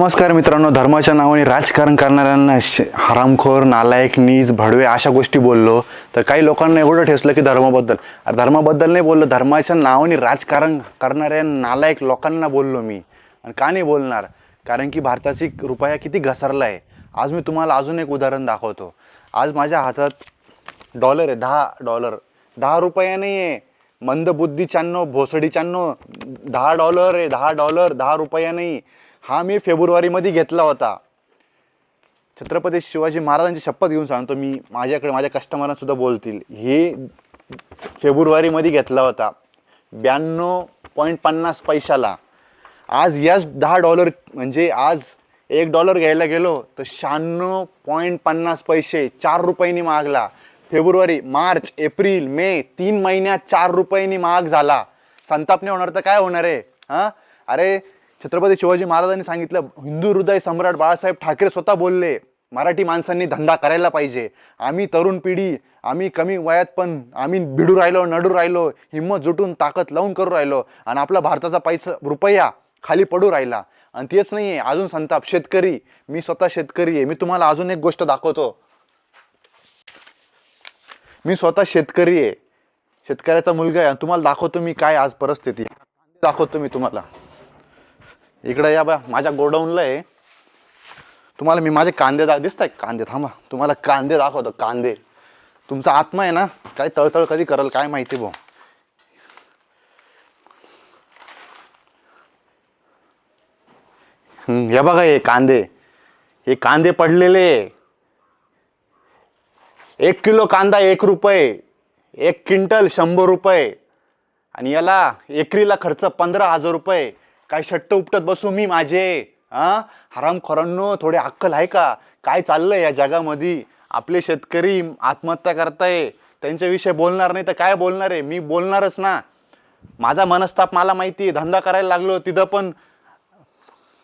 नमस्कार मित्रांनो, धर्माच्या नावाने राजकारण करणाऱ्यांना हरामखोर, नालायक, नीच, भडवे अशा गोष्टी बोललो तर काही लोकांना एवढं ठेसलं की धर्माबद्दल नाही बोललो, धर्माच्या नावाने राजकारण करणाऱ्या नालायक लोकांना बोललो मी. आणि का नाही बोलणार? कारण की भारताची रुपया किती घसरला आहे. आज मी तुम्हाला अजून एक उदाहरण दाखवतो. आज माझ्या हातात डॉलर आहे, $10. 10 रुपया नाही आहे, मंदबुद्धीच्यांनो, भोसडीच्यांनो, $10 आहे. $10, 10 रुपया नाही. हा मी फेब्रुवारीमध्ये घेतला होता. छत्रपती शिवाजी महाराजांची शपथ घेऊन सांगतो मी, माझ्याकडे माझ्या कस्टमरांना सुद्धा बोलतील, हे फेब्रुवारीमध्ये घेतला होता $92.50. आज याच $10 म्हणजे आज $1 घ्यायला गेलो तर 96.50 4 रुपयांनी मागला. फेब्रुवारी, मार्च, एप्रिल, मे 3 महिन्यात 4 रुपयांनी महाग झाला. संताप नाही होणार तर काय होणार आहे? अरे छत्रपती शिवाजी महाराजांनी सांगितलं, हिंदू हृदय सम्राट बाळासाहेब ठाकरे स्वतः बोलले, मराठी माणसांनी धंदा करायला पाहिजे. आम्ही तरुण पिढी, आम्ही कमी वयात पण आम्ही भिडू राहिलो, नडू राहिलो, हिंमत जुटून ताकद लावून करू राहिलो आणि आपला भारताचा पैसा रुपया खाली पडू राहिला. आणि तेच नाही आहे, अजून संताप. शेतकरी, मी स्वतः शेतकरी आहे. मी तुम्हाला अजून एक गोष्ट दाखवतो. मी स्वतः शेतकरी आहे, शेतकऱ्याचा मुलगा आहे. तुम्हाला दाखवतो मी काय आज परिस्थिती दाखवतो मी तुम्हाला. इकडे या बा, माझ्या गोडाऊनला आहे. तुम्हाला मी माझे कांदे दिसत आहे, कांदे. थांबा, तुम्हाला कांदे दाखवतो. कांदे, तुमचा आत्मा आहे ना, काय तळतळ कधी करल काय माहिती भाऊ. हे बघा, हे कांदे पडलेले. 1 किलो कांदा 1 रुपये, 1 क्विंटल 100 रुपये, आणि याला एकरीला खर्च 15,000 रुपये. काय शट्ट उपटत बसू मी माझे? हरामखोरांनो, थोडे अक्कल आहे का? काय चाललंय या जगामध्ये? आपले शेतकरी आत्महत्या करताय, त्यांच्याविषयी बोलणार नाही तर काय बोलणार आहे? मी बोलणारच ना. माझा मनस्ताप मला माहिती आहे. धंदा करायला लागलो तिथं पण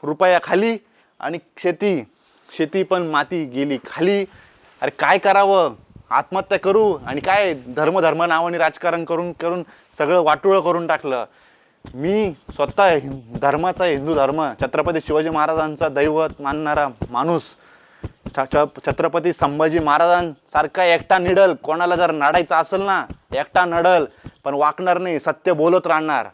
रुपया खाली, आणि शेती पण माती गेली खाली. अरे काय करावं? आत्महत्या करू आणि काय धर्म नावाने राजकारण करून सगळं वाटोळं करून टाकलं. मी स्वतः धर्माचा, हिंदू धर्म, छत्रपती शिवाजी महाराजांचा दैवत मानणारा माणूस, छत्रपती संभाजी महाराजांसारखा एकटा निडल. कोणाला जर नडायचं असेल ना, एकटा नडल, पण वाकणार नाही, सत्य बोलत राहणार.